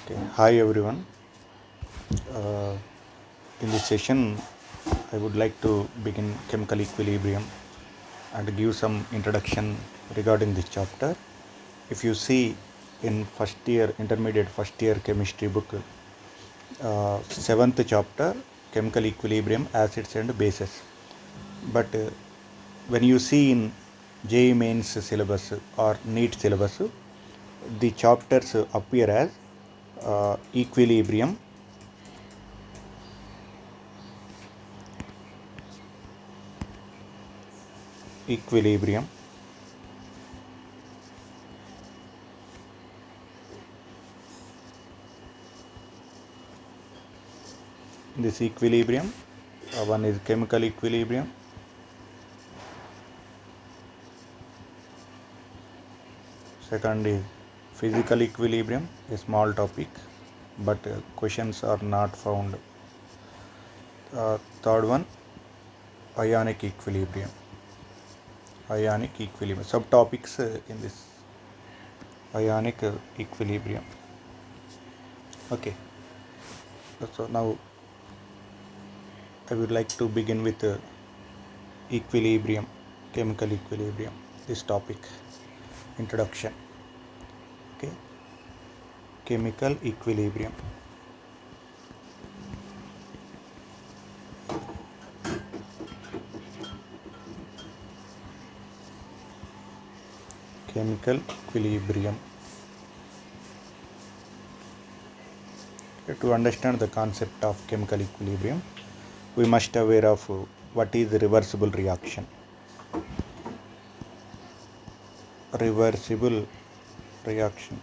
Okay. Hi everyone. Uh, in this session, I would like to begin chemical equilibrium and give some introduction regarding this chapter. If you see in first year, intermediate first year chemistry book, seventh chapter, chemical equilibrium, acids and bases. But when you see in JEE mains syllabus or NEET syllabus, the chapters appear as equilibrium, equilibrium, this equilibrium. One is chemical equilibrium, second is physical equilibrium, a small topic, but questions are not found. Third one, ionic equilibrium. Ionic equilibrium, subtopics in this ionic equilibrium. Okay, so now I would like to begin with equilibrium, chemical equilibrium, this topic, introduction. Okay, chemical equilibrium. Chemical equilibrium. To understand the concept of chemical equilibrium, we must aware of what is reversible reaction. Reversible reaction.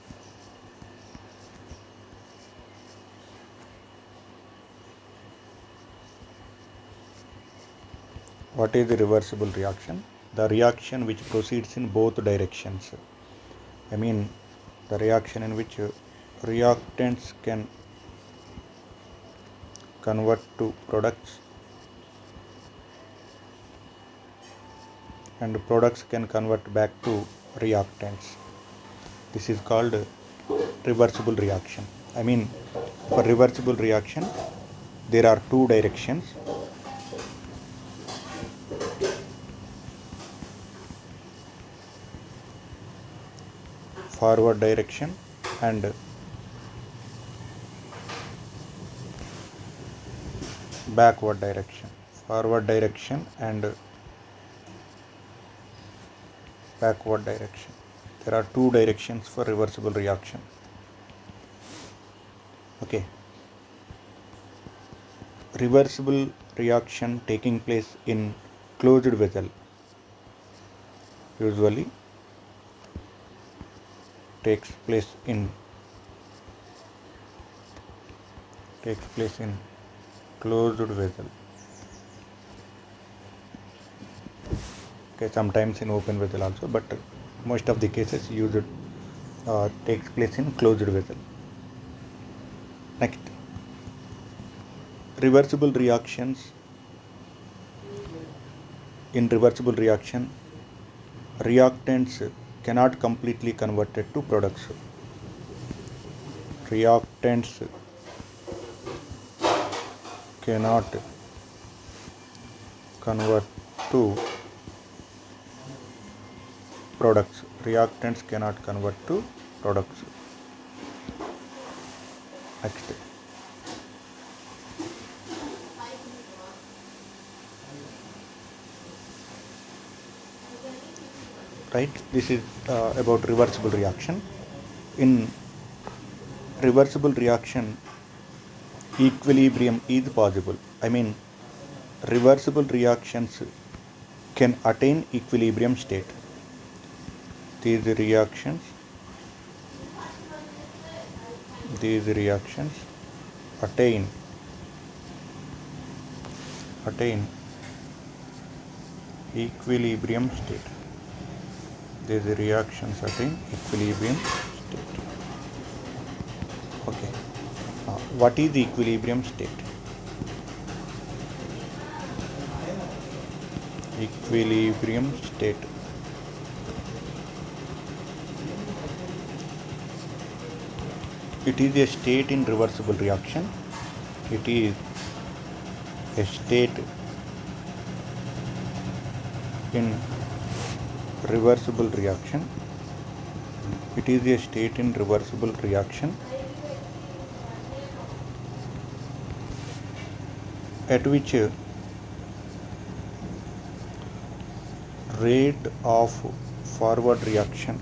What is the reversible reaction? The reaction which proceeds in both directions. I mean, the reaction in which reactants can convert to products and products can convert back to reactants. This is called reversible reaction. I mean, for reversible reaction, there are two directions. Forward direction and backward direction. Forward direction and backward direction. There are two directions for reversible reaction. Okay. Reversible reaction taking place in closed vessel usually takes place in closed vessel. Okay, sometimes in open vessel also, but most of the cases used takes place in closed vessel. Next, reversible reactions. In reversible reaction, reactants cannot completely converted to products. Reactants cannot convert to products. Reactants cannot convert to products. Next, right? This is about reversible reaction. In reversible reaction, equilibrium is possible. I mean, reversible reactions can attain equilibrium state. These reactions attain equilibrium state. These reactions attain equilibrium state. Okay. What is the equilibrium state? Equilibrium state. It is a state in reversible reaction. It is a state in reversible reaction. It is a state in reversible reaction at which rate of forward reaction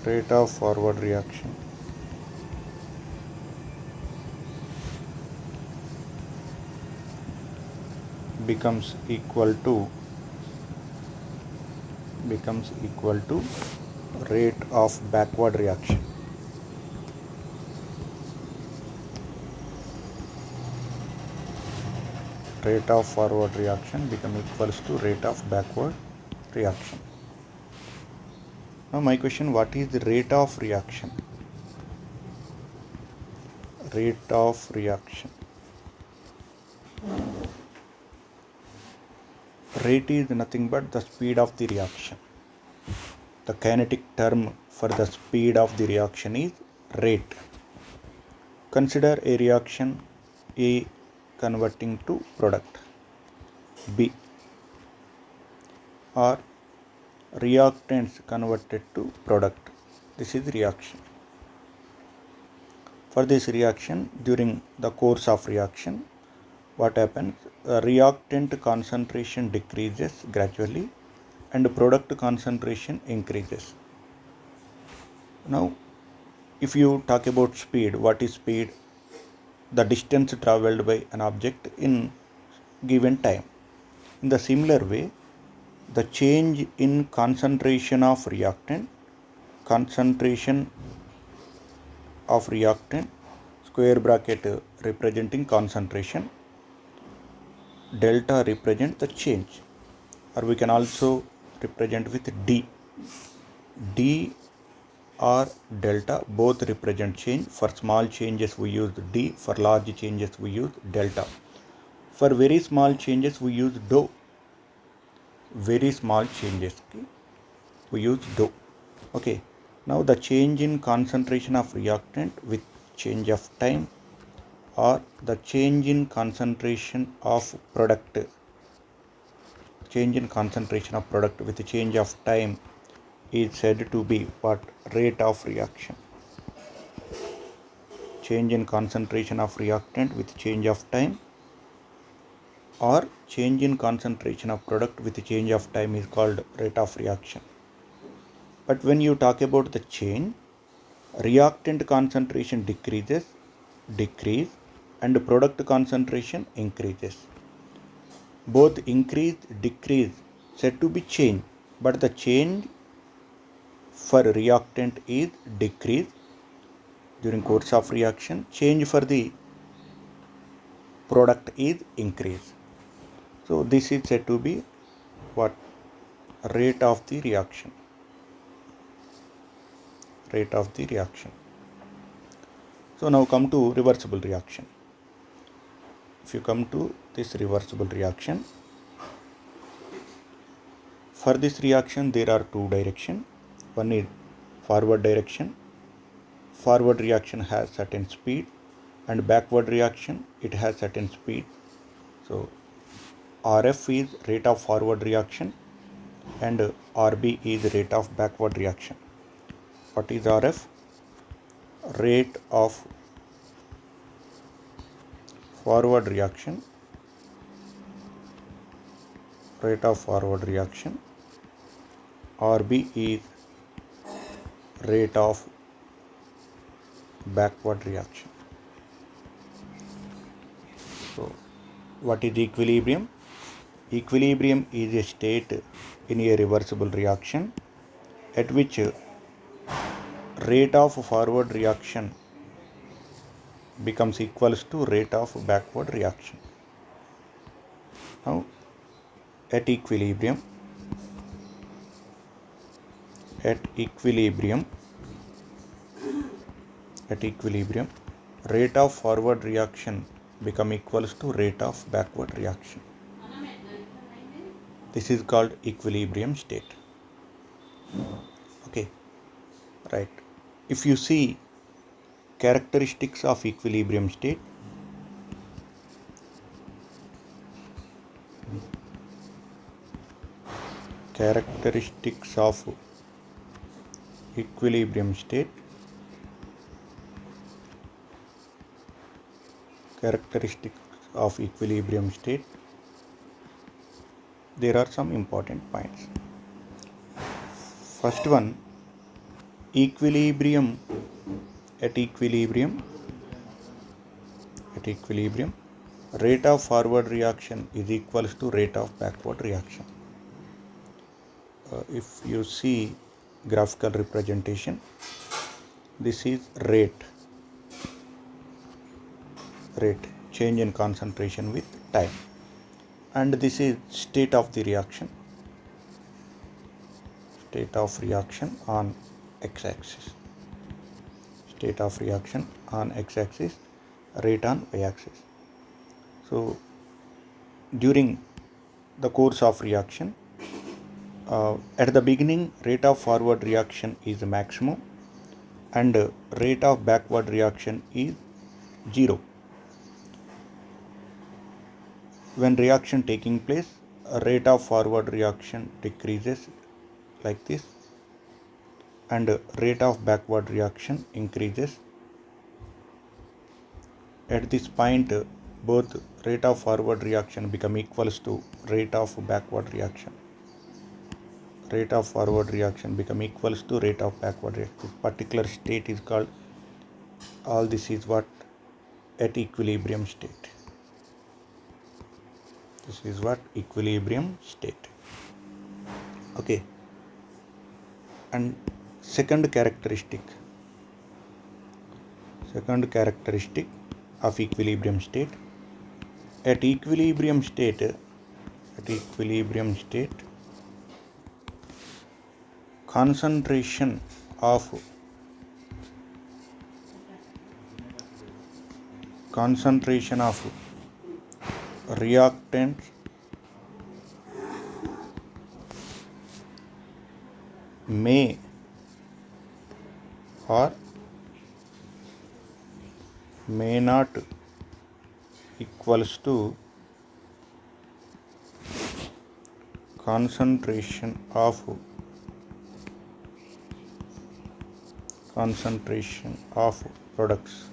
rate of forward reaction becomes equal to rate of backward reaction. Rate of forward reaction become equals to rate of backward reaction. Now my question, what is the rate of reaction? Rate of reaction. Rate is nothing but the speed of the reaction. The kinetic term for the speed of the reaction is rate. Consider a reaction A converting to product B, or reactants converted to product. This is reaction. For this reaction, during the course of reaction, what happens? Reactant concentration decreases gradually and product concentration increases. Now, if you talk about speed, what is speed? The distance traveled by an object in given time. In the similar way, the change in concentration of reactant, square bracket representing concentration, delta represent the change, or we can also represent with D. D or delta both represent change. For small changes we use D, for large changes we use delta. For very small changes we use dou. Very small changes we use dou. Okay. Now the change in concentration of reactant with change of time, or the change in concentration of product with change of time is said to be what? Rate of reaction. Change in concentration of reactant with change of time, or change in concentration of product with change of time is called rate of reaction. But when you talk about the change, reactant concentration decrease, and product concentration increases. Both increase, decrease said to be change, but the change for reactant is decrease during course of reaction. Change for the product is increase. So this is said to be what? Rate of the reaction. Rate of the reaction. So now come to reversible reaction. If you come to this reversible reaction, for this reaction there are two directions. One is forward direction. Forward reaction has certain speed, and backward reaction it has certain speed. So RF is rate of forward reaction and RB is rate of backward reaction. What is RF? Rate of forward reaction. Rate of forward reaction. RB is rate of backward reaction. So what is equilibrium? Equilibrium is a state in a reversible reaction at which rate of forward reaction becomes equals to rate of backward reaction. Now at equilibrium, rate of forward reaction become equals to rate of backward reaction. This is called equilibrium state. Okay, right. If you see characteristics of equilibrium state, characteristics of equilibrium state, characteristics of equilibrium state, there are some important points. First one, equilibrium, at equilibrium, rate of forward reaction is equals to rate of backward reaction. If you see graphical representation, this is rate change in concentration with time, and this is state of the reaction on x-axis, state of reaction on x-axis, rate on y-axis. So during the course of reaction, at the beginning rate of forward reaction is maximum and rate of backward reaction is 0. When reaction taking place, rate of forward reaction decreases like this and rate of backward reaction increases. At this point, both rate of forward reaction become equals to rate of backward reaction. Rate of forward reaction become equals to rate of backward reaction. This particular state is called, all this is what, at equilibrium state. This is what equilibrium state. Okay. And second characteristic of equilibrium state, at equilibrium state, concentration of reactants may or may not equals to concentration of products.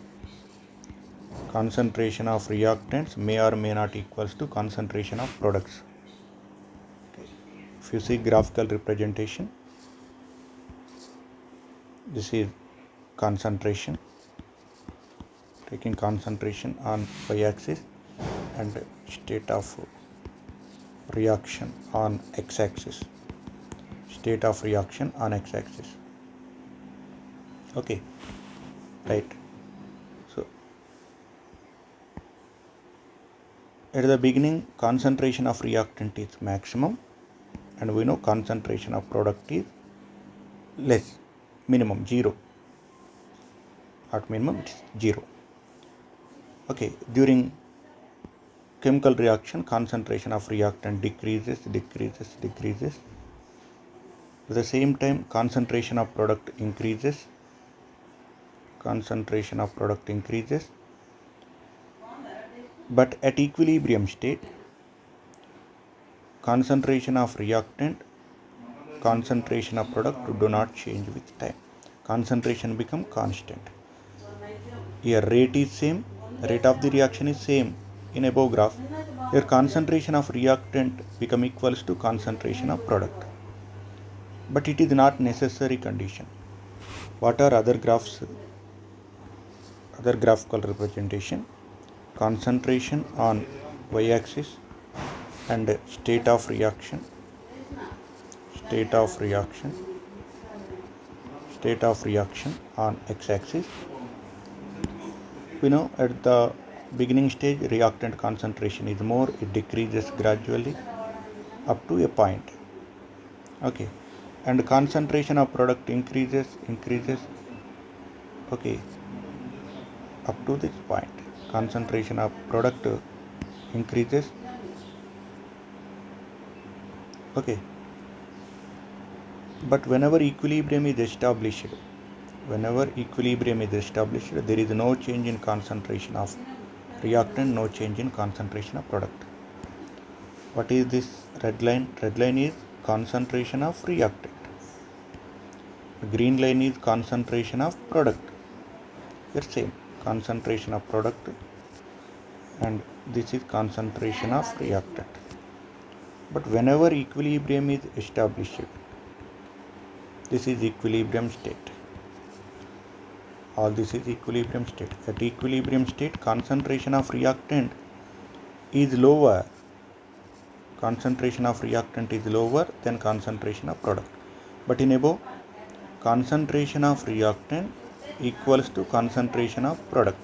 Concentration of reactants may or may not equals to concentration of products. Okay. If you see graphical representation, this is concentration, taking concentration on y-axis and state of reaction on x-axis, Okay, right. So at the beginning concentration of reactant is maximum and we know concentration of product is less, minimum 0, at minimum it is 0. Okay, during chemical reaction concentration of reactant decreases. At the same time concentration of product increases. But at equilibrium state, concentration of reactant, concentration of product do not change with time. Concentration become constant. Here rate is same, rate of the reaction is same in above graph. Here concentration of reactant become equals to concentration of product. But it is not necessary condition. What are other graphs? Other graphical representation, concentration on y-axis and state of reaction on x-axis. We know at the beginning stage reactant concentration is more, it decreases gradually up to a point. Okay, and concentration of product increases. Okay, up to this point concentration of product increases. Okay, But whenever equilibrium is established, there is no change in concentration of reactant, no change in concentration of product. What is this red line? Red line is concentration of reactant. Green line is concentration of product. Here same, concentration of product, and this is concentration of reactant. But whenever equilibrium is established, this is equilibrium state. All this is equilibrium state. At equilibrium state, concentration of reactant is lower. Concentration of reactant is lower than concentration of product. But in above, concentration of reactant equals to concentration of product.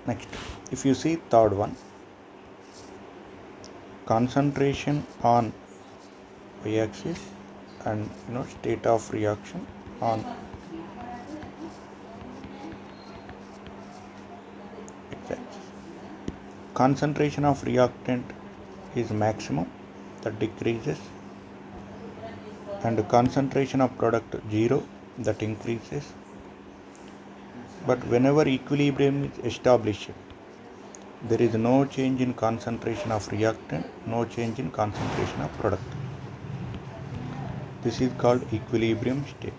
Next, if you see third one, concentration on y-axis and state of reaction on x-axis. Concentration of reactant is maximum, that decreases, and concentration of product 0, that increases. But whenever equilibrium is established, there is no change in concentration of reactant, no change in concentration of product. This is called equilibrium state.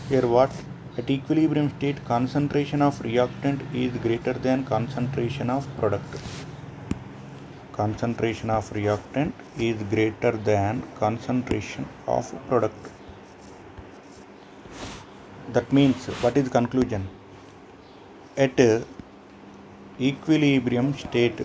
Here what? At equilibrium state, concentration of reactant is greater than concentration of product. Concentration of reactant is greater than concentration of product. That means, what is the conclusion? At equilibrium state,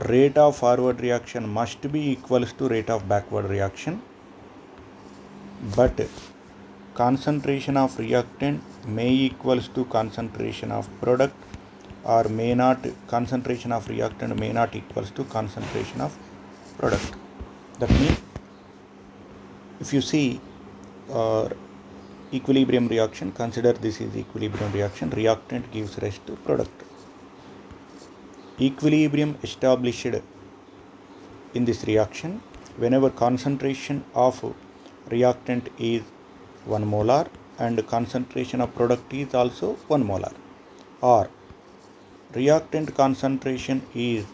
rate of forward reaction must be equals to rate of backward reaction, but concentration of reactant may equals to concentration of product, or may not, concentration of reactant may not equals to concentration of product. That means, if you see equilibrium reaction, consider this is equilibrium reaction, reactant gives rise to product. Equilibrium established in this reaction whenever concentration of reactant is 1 molar and concentration of product is also 1 molar, or reactant concentration is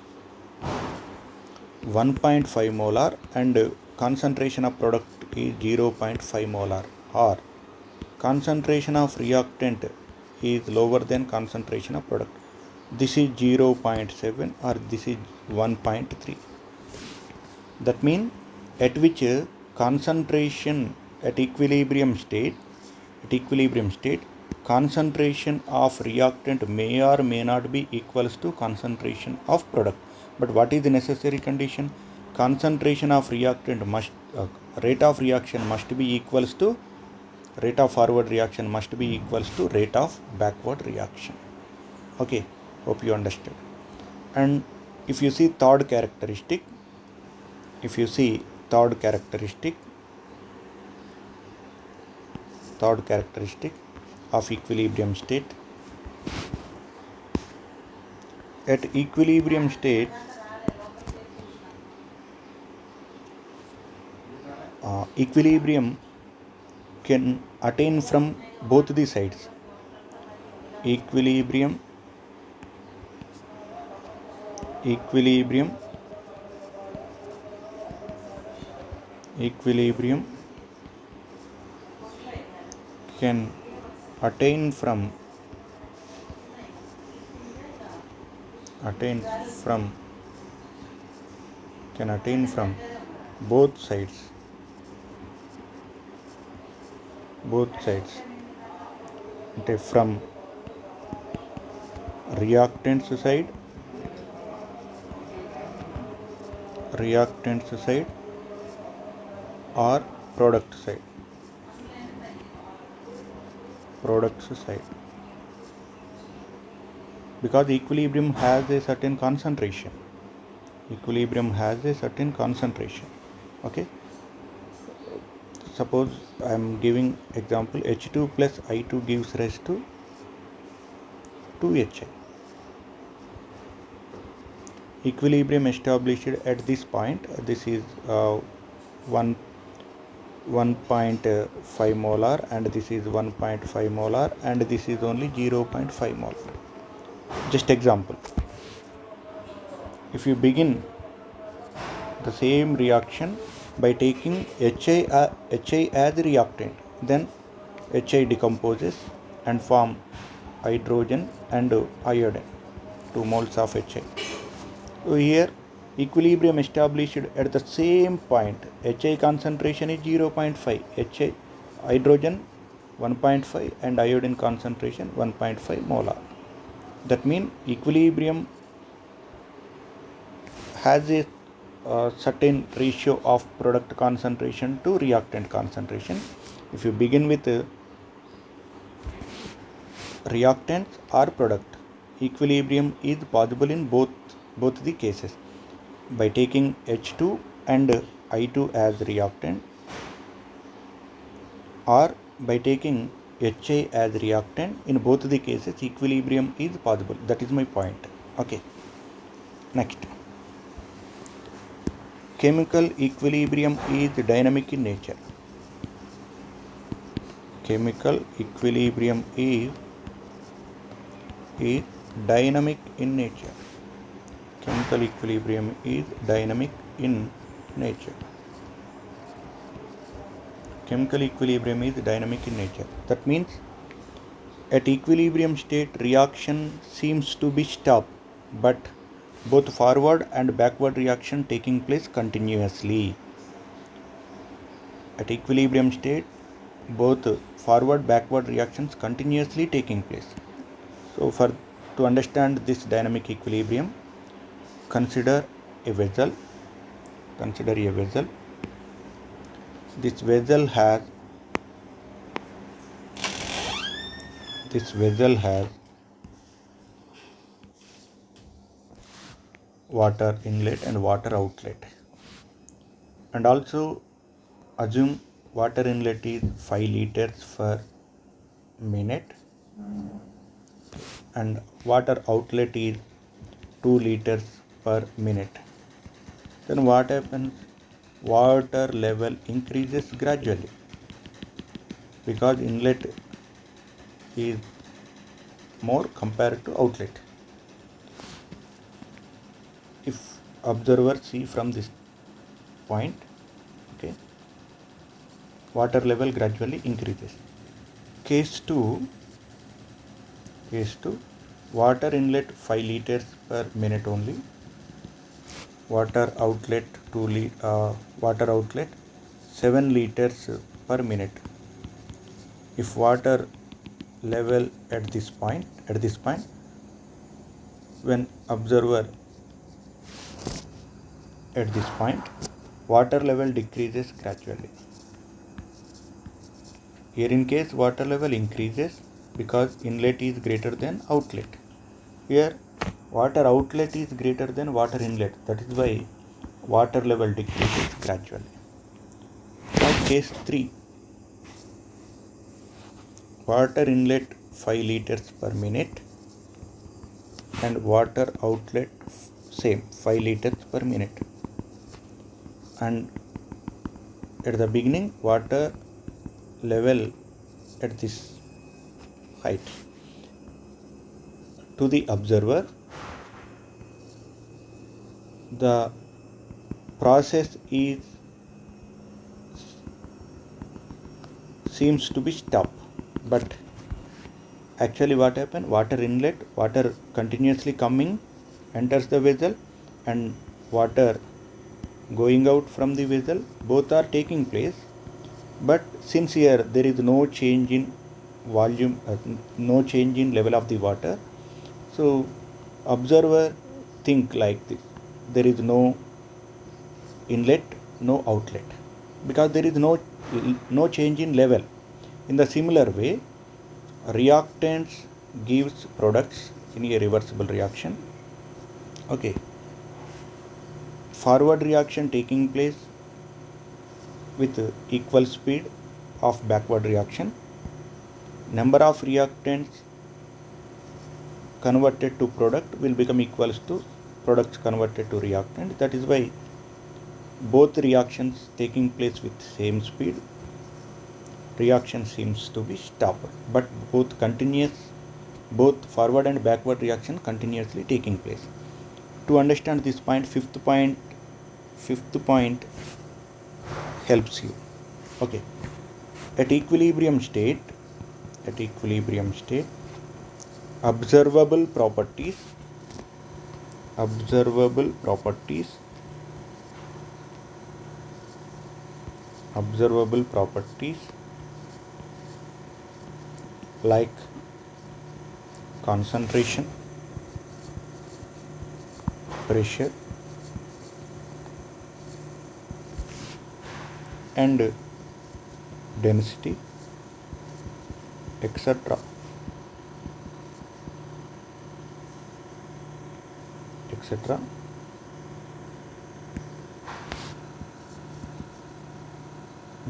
1.5 molar and concentration of product is 0.5 molar, or concentration of reactant is lower than concentration of product. This is 0.7 or this is 1.3. That means, at which concentration at equilibrium state, concentration of reactant may or may not be equals to concentration of product. But what is the necessary condition? Concentration of reactant must, rate of reaction must be equals to, rate of forward reaction must be equals to rate of backward reaction. Okay, hope you understood. And if you see third characteristic, of equilibrium state, at equilibrium state, equilibrium can attain from both the sides. Equilibrium can attain from both sides. From reactants side or product side. Because equilibrium has a certain concentration. Okay. suppose I am giving example H2 plus I2 gives rise to 2HI. Equilibrium established at this point. This is 1.5 molar, and this is 1.5 molar, and this is only 0.5 molar. Just example, if you begin the same reaction by taking HI as reactant, then HI decomposes and form hydrogen and iodine, 2 moles of HI. So here equilibrium established at the same point. HI concentration is 0.5, HI hydrogen 1.5 and iodine concentration 1.5 molar. That means equilibrium has a certain ratio of product concentration to reactant concentration. If you begin with reactants or product, equilibrium is possible in both the cases. By taking H2 and I2 as reactant, or by taking HI as reactant, in both the cases equilibrium is possible. That is my point. Okay. Next. Chemical equilibrium is dynamic in nature. Chemical equilibrium is dynamic in nature. Chemical equilibrium is dynamic in nature. Chemical equilibrium is dynamic in nature. That means at equilibrium state, reaction seems to be stopped, but both forward and backward reaction taking place continuously. At equilibrium state, both forward backward reactions continuously taking place. So to understand this dynamic equilibrium, consider a vessel. This vessel has water inlet and water outlet, and also assume water inlet is 5 liters per minute and water outlet is 2 liters per minute. Then what happens? Water level increases gradually because inlet is more compared to outlet. If observers see from this point, okay, water level gradually increases. Case 2, water inlet 5 liters per minute only, water outlet 7 liters per minute. If water level at this point, when observer at this point, water level decreases gradually. Here in case water level increases because inlet is greater than outlet. Here water outlet is greater than water inlet. That is why water level decreases gradually. Now case 3. Water inlet 5 liters per minute and water outlet same 5 liters per minute. And at the beginning water level at this height. To the observer, the process seems to be stopped, but actually what happened? Water inlet, water continuously coming, enters the vessel, and water going out from the vessel, both are taking place. But since here there is no change in volume, no change in level of the water, so observer think like this: there is no inlet, no outlet, because there is no change in level. In the similar way, reactants gives products in a reversible reaction. Okay, forward reaction taking place with equal speed of backward reaction. Number of reactants converted to product will become equals to products converted to reactant. That is why both reactions taking place with same speed, reaction seems to be stopped, but both forward and backward reaction continuously taking place. To understand this point, fifth point helps you. Okay, at equilibrium state, at equilibrium state, observable properties, observable properties, observable properties like concentration, pressure, and density, etc., etc.,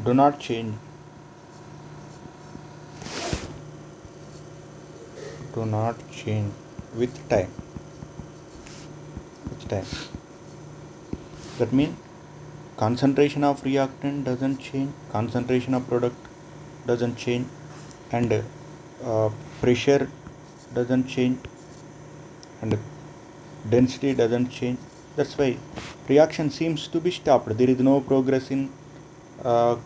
do not change, do not change with time, with time. That means concentration of reactant doesn't change, concentration of product doesn't change, and pressure doesn't change, and density doesn't change. That's why reaction seems to be stopped. There is no progress in uh,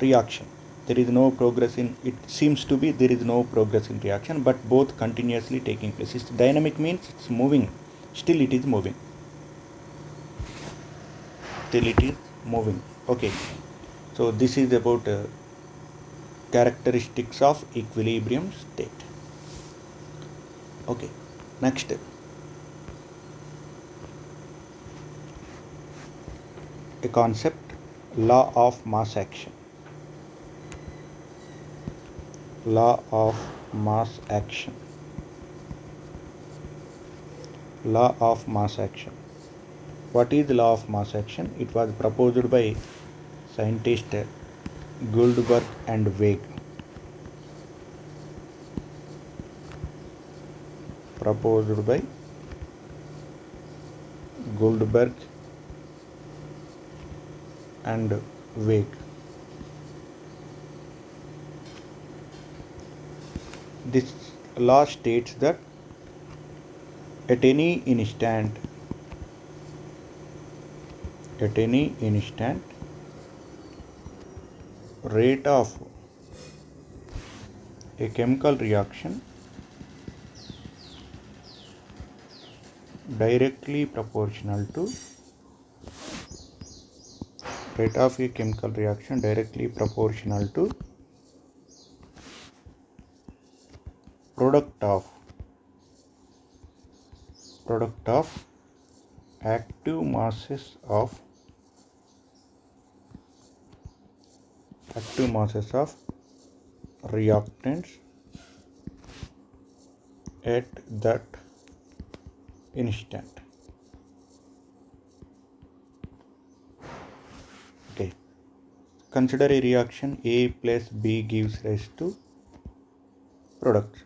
reaction. There is no progress in, it seems to be there is no progress in reaction, but both continuously taking place. It's dynamic means it's moving, still it is moving, till it is moving. Okay, so this is about characteristics of equilibrium state. Okay, next, a concept, law of mass action. Law of mass action. Law of mass action. What is the law of mass action? It was proposed by scientist Goldberg and Weig. Proposed by Goldberg and Weig. This law states that at any instant, rate of a chemical reaction directly proportional to product of active masses of reactants at that instant. Okay, consider a reaction A plus B gives rise to products.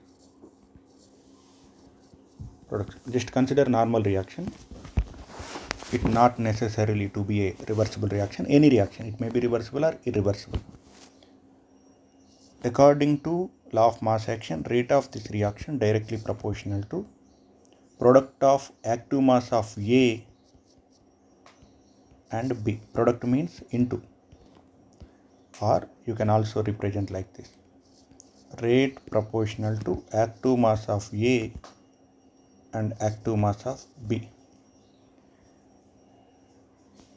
Just consider normal reaction. It not necessarily to be a reversible reaction. Any reaction, it may be reversible or irreversible. According to law of mass action, rate of this reaction directly proportional to product of active mass of A and B. Product means into, or you can also represent like this: rate proportional to active mass of A and active mass of B.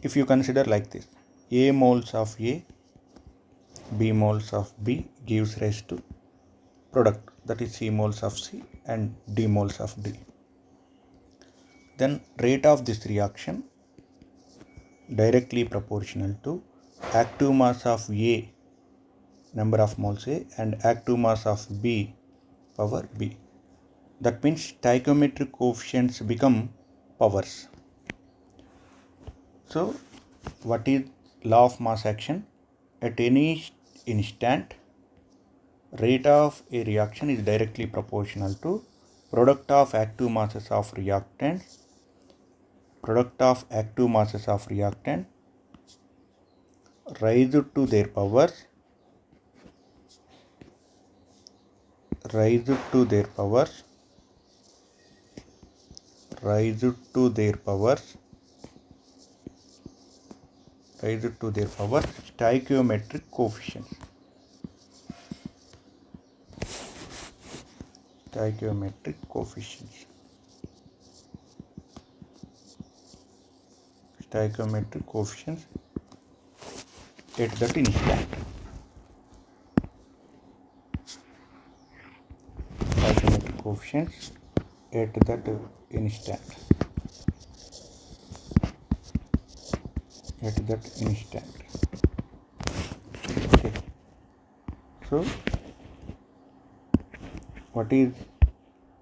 If you consider like this, A moles of A, B moles of B gives rise to product, that is C moles of C and D moles of D. Then rate of this reaction directly proportional to active mass of A, number of moles A, and active mass of B, power B. That means stoichiometric coefficients become powers. So what is law of mass action. At any instant, rate of a reaction is directly proportional to product of active masses of reactant raised to their powers raised to their powers stoichiometric coefficients. Stoichiometric coefficients. Stoichiometric coefficients at that instant. Stoichiometric coefficients at that instant. Okay. So, what is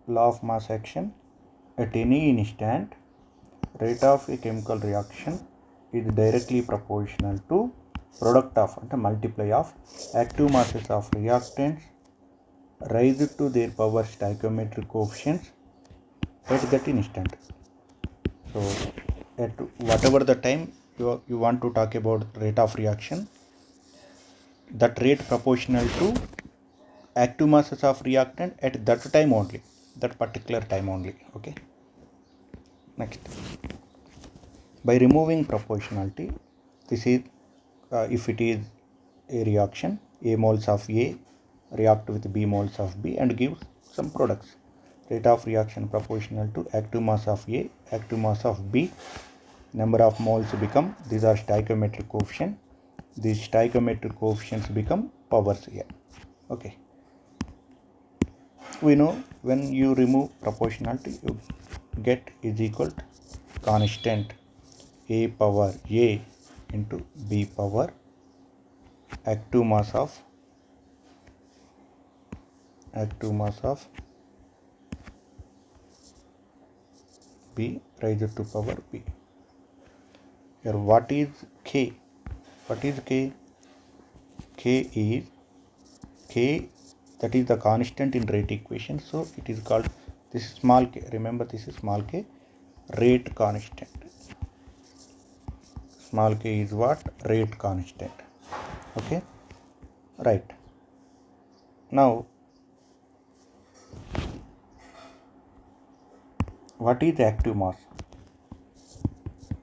law of mass action? At any instant, rate of a chemical reaction is directly proportional to product of and multiply of active masses of reactants raised to their power stoichiometric coefficients at that instant. So, at whatever the time you want to talk about rate of reaction, that rate proportional to active masses of reactant at that time only, that particular time only. Okay. Next, by removing proportionality, this is if it is a reaction, A moles of A react with B moles of B and gives some products. Rate of reaction proportional to active mass of A, active mass of B, number of moles become, these are stoichiometric coefficient. These stoichiometric coefficients become powers here. Okay. We know when you remove proportionality, you get is equal to constant A power A into B power active mass of B raised to power B. Here what is K? K that is the constant in rate equation, so it is called, this is small k, remember this is small k, rate constant. Small k is what? Rate constant. Okay, right. Now what is active mass?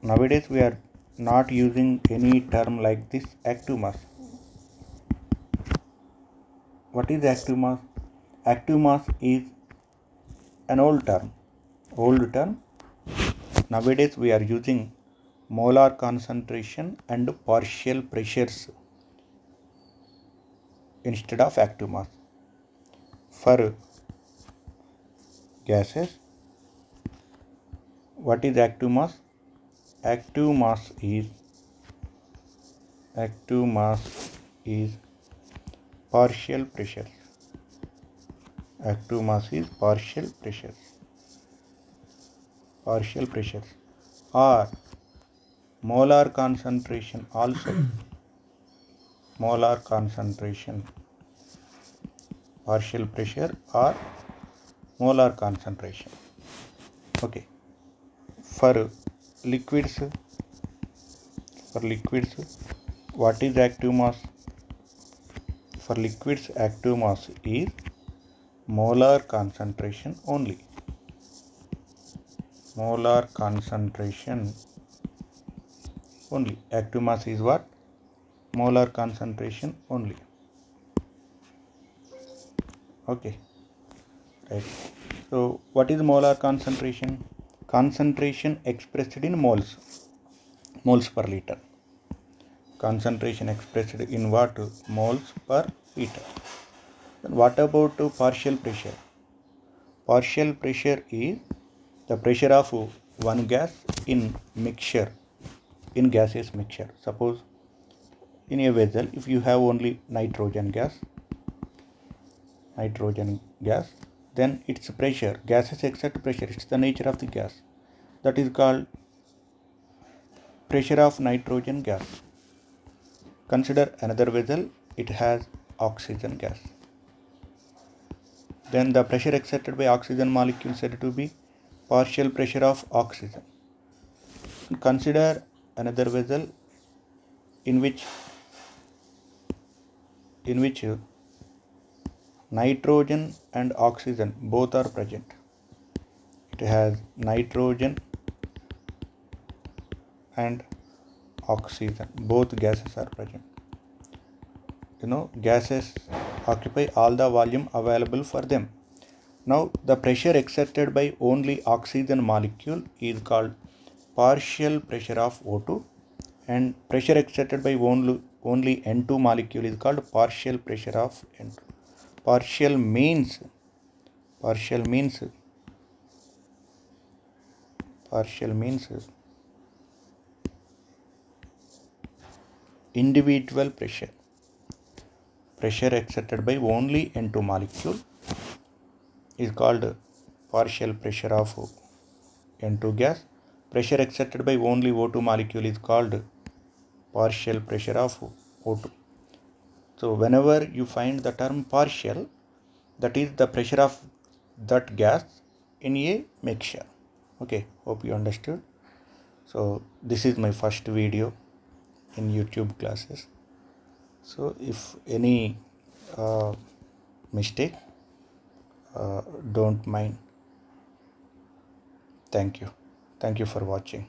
Nowadays we are not using any term like this, active mass. What is active mass? Active mass is an old term. Nowadays we are using molar concentration and partial pressures instead of active mass. For gases, what is active mass? Active mass is partial pressures. Active mass is partial pressures or molar concentration also. Molar concentration, partial pressure or molar concentration. Okay. For liquids, what is active mass? For liquids, active mass is molar concentration only. Active mass is what? Molar concentration only. Okay, right. So what is molar concentration? Concentration expressed in moles per liter. Concentration expressed in what? Moles per liter. Then what about partial pressure? Partial pressure is the pressure of one gas in gaseous mixture. Suppose in a vessel, if you have only nitrogen gas, then its pressure, gases exert pressure, it's the nature of the gas. That is called pressure of nitrogen gas. Consider another vessel, it has oxygen gas. Then the pressure exerted by oxygen molecule said to be partial pressure of oxygen. Consider another vessel in which nitrogen and oxygen both are present. It has nitrogen and oxygen, both gases are present. Gases occupy all the volume available for them. Now the pressure exerted by only oxygen molecule is called partial pressure of O2, and pressure exerted by only N2 molecule is called partial pressure of N2. Partial means individual pressure exerted by only N2 molecule is called partial pressure of N2 gas. Pressure exerted by only O2 molecule is called partial pressure of O2. So whenever you find the term partial, that is the pressure of that gas in a mixture. Okay, hope you understood. So this is my first video in YouTube classes. So if any mistake, don't mind. Thank you for watching.